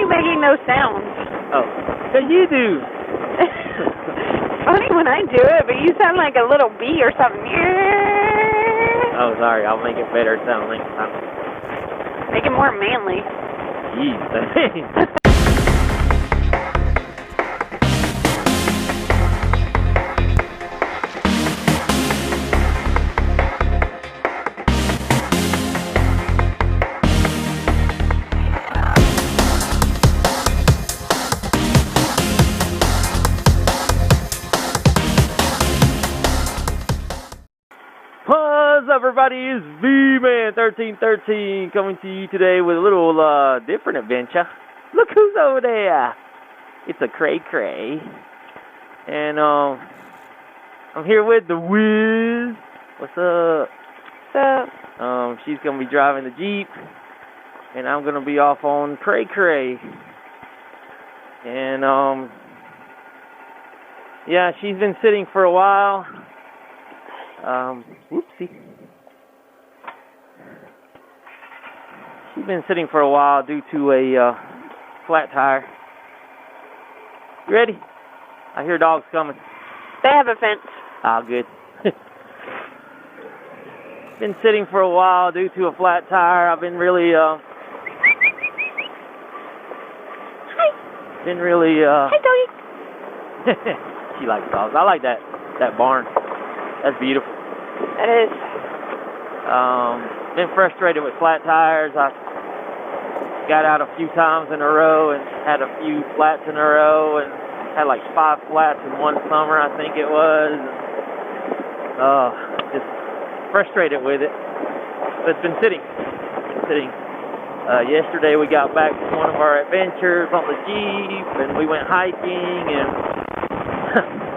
making no sounds? Oh, because you do. Funny when I do it, but you sound like a little bee or something. Oh, sorry. I'll make it better sound next time. Make it more manly. Jeez. What's up, everybody? It's V-Man1313 coming to you today with a little different adventure. Look who's over there. It's a cray-cray. And I'm here with the Wiz. What's up? What's up? She's going to be driving the Jeep. And I'm going to be off on cray-cray. And yeah, she's been sitting for a while. Whoopsie. She's been sitting for a while due to a flat tire. You ready? I hear dogs coming. They have a fence. Ah, good. Been sitting for a while due to a flat tire. I've been really Hi. Hi, doggy. She likes dogs. I like that barn. That's beautiful. That is. Been frustrated with flat tires. I got out a few times in a row and had a few flats in a row and had like 5 flats in one summer, I think it was. Just frustrated with it. But it's been sitting. Yesterday we got back from one of our adventures on the Jeep and we went hiking and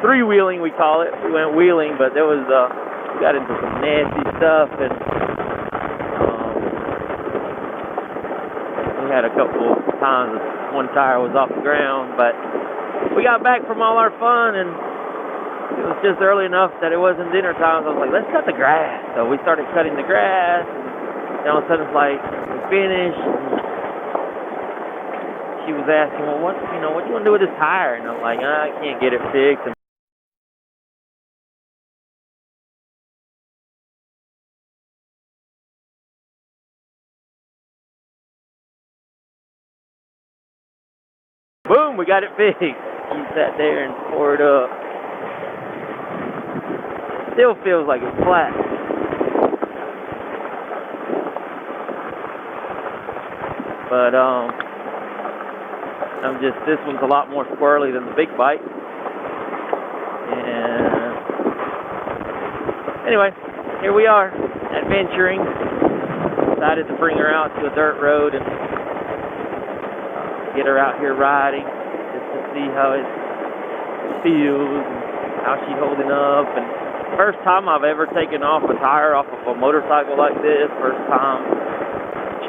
three-wheeling, we call it. We went wheeling, but there was we got into some nasty stuff, and we had a couple times one tire was off the ground, but we got back from all our fun, and it was just early enough that it wasn't dinner time, so I was like, let's cut the grass. So we started cutting the grass, and all of a sudden it's like, we finished. She was asking, well, what do you want to do with this tire? And I'm like, I can't get it fixed. And boom, we got it fixed. She sat there and tore it up. Still feels like it's flat. But, this one's a lot more squirrely than the big bike. And anyway, here we are, adventuring. Decided to bring her out to a dirt road and get her out here riding, just to see how it feels and how she's holding up. And first time I've ever taken off a tire off of a motorcycle like this. First time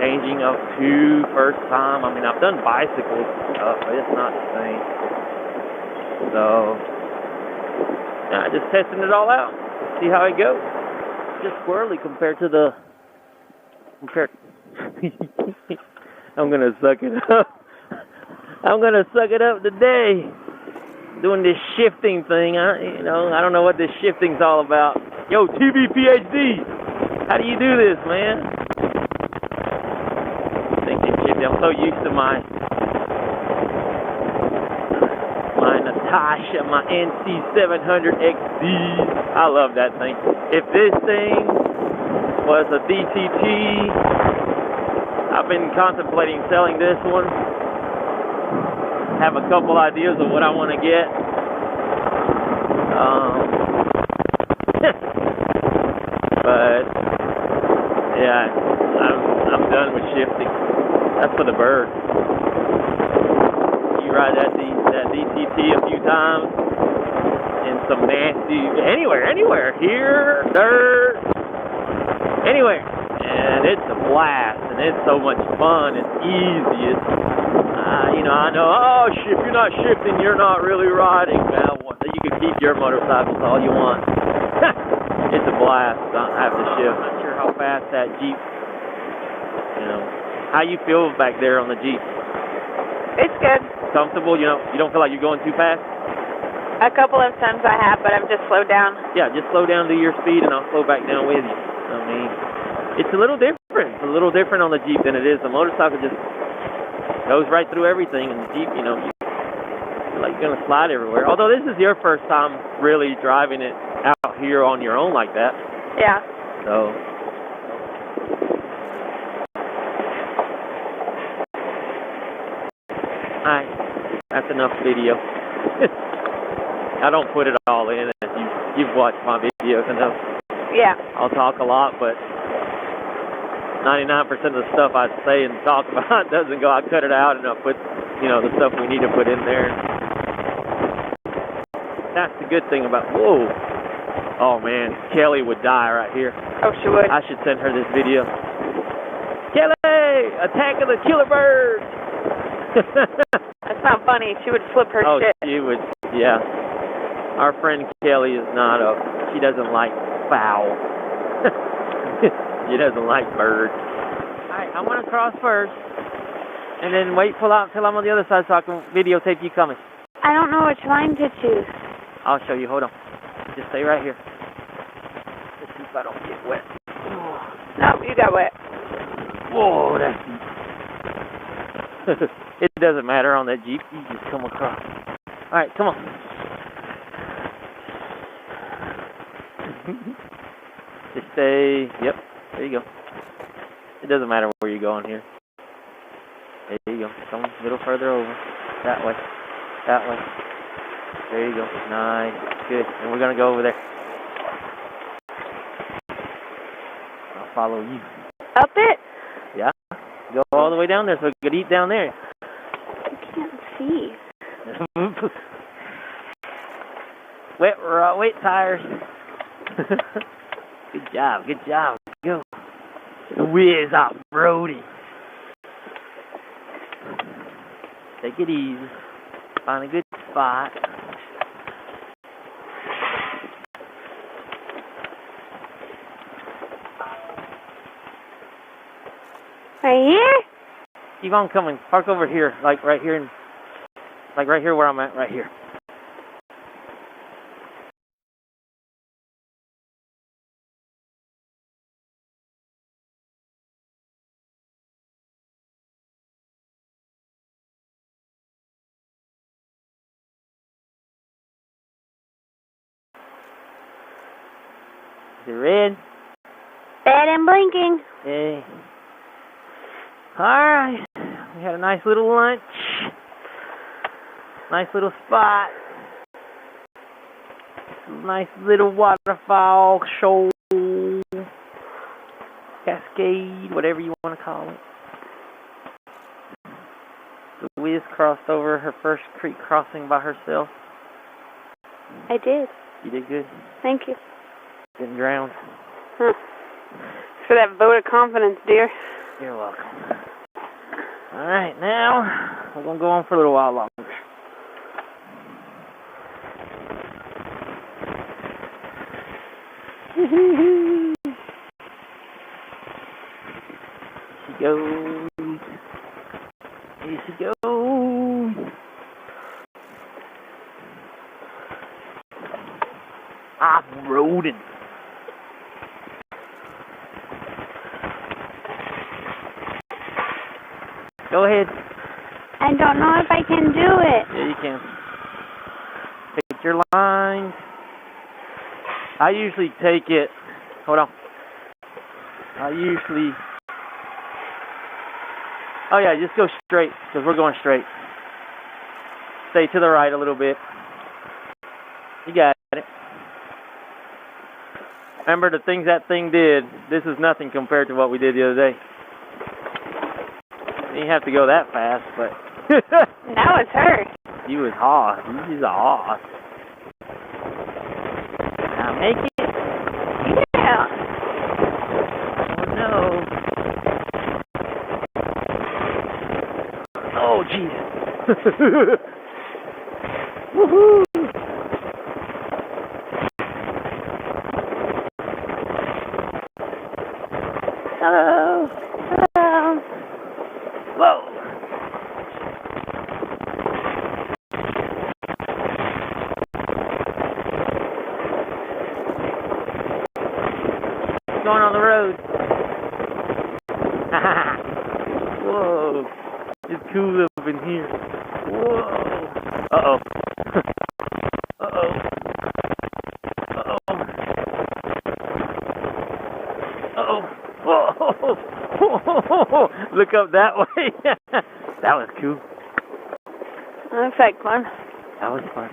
changing of 2, first time. I mean, I've done bicycles and stuff, but it's not the same. So, yeah, just testing it all out. See how it goes. Just squirrely compared to the... I'm going to suck it up. I'm going to suck it up today. Doing this shifting thing. I don't know what this shifting's all about. Yo, TV PhD, how do you do this, man? I'm so used to my Natasha, my NC700XD. I love that thing. If this thing was a DTT, I've been contemplating selling this one. Have a couple ideas of what I want to get. But yeah, I'm done with shifting. That's for the bird. You ride that DTT a few times in some nasty anywhere, here, dirt, anywhere, and it's a blast, and it's so much fun. It's easy. It's I know. Oh, if you're not shifting, you're not really riding. Well, you can keep your motorcycles all you want. It's a blast. Don't have to shift. Not sure how fast that Jeep. How you feel back there on the Jeep? It's good. Comfortable? You don't feel like you're going too fast? A couple of times I have, but I've just slowed down. Yeah, just slow down to your speed, and I'll slow back down with you. I mean, it's a little different. It's a little different on the Jeep than it is. The motorcycle just goes right through everything, and the Jeep, you feel like you're going to slide everywhere. Although this is your first time really driving it out here on your own like that. Yeah. So... Alright, that's enough video. I don't put it all in. You've watched my videos enough. Yeah. I'll talk a lot, but 99% of the stuff I say and talk about doesn't go. I cut it out and I put, the stuff we need to put in there. That's the good thing about, whoa. Oh man, Kelly would die right here. Oh, she would. I should send her this video. Kelly, attack of the killer birds. That's not funny. She would flip her shit. Oh, she would, yeah. Our friend Kelly is not she doesn't like fowl. She doesn't like birds. Alright, I'm going to cross first. And then wait till I'm on the other side so I can videotape you coming. I don't know which line to choose. I'll show you. Hold on. Just stay right here. Let's see if I don't get wet. No, you got wet. Whoa, that's deep. It doesn't matter on that Jeep. You just come across. Alright, come on. Just stay. Yep, there you go. It doesn't matter where you're going here. There you go. Come a little further over. That way. That way. There you go. Nice. Good. And we're going to go over there. I'll follow you. Up it? Yeah. Go all the way down there so we could eat down there. I can't see. Wet tires. Good job. Good job. Go. Whiz off roadie. Take it easy. Find a good spot. Right here? Keep on coming. Park over here, like right here, like right here where I'm at, right here. Is it red? Red and blinking. Hey. Alright. We had a nice little lunch. Nice little spot. Nice little waterfall, shoal, cascade, whatever you want to call it. The Wiz crossed over her first creek crossing by herself. I did. You did good. Thank you. Didn't drown. Huh. For that vote of confidence, dear. You're welcome. Alright, now we're going to go on for a little while longer. Here she goes. Here she goes. Off-roading. Go ahead. I don't know if I can do it. Yeah, you can. Take your lines. I usually take it. Hold on. Oh yeah, just go straight, because we're going straight. Stay to the right a little bit. You got it. Remember the things that thing did, this is nothing compared to what we did the other day. You didn't have to go that fast, but... Now it's her. You was hot. She's a hot. Now make it. Yeah. Oh no. Oh jeez. Woohoo. Hello. Hello. Whoa. going on the road. Whoa. It's cool up in here. Whoa. Uh-oh. Uh-oh. Uh-oh. Uh-oh. Whoa. Look up that way. That was cool. Looks like fun. That was fun.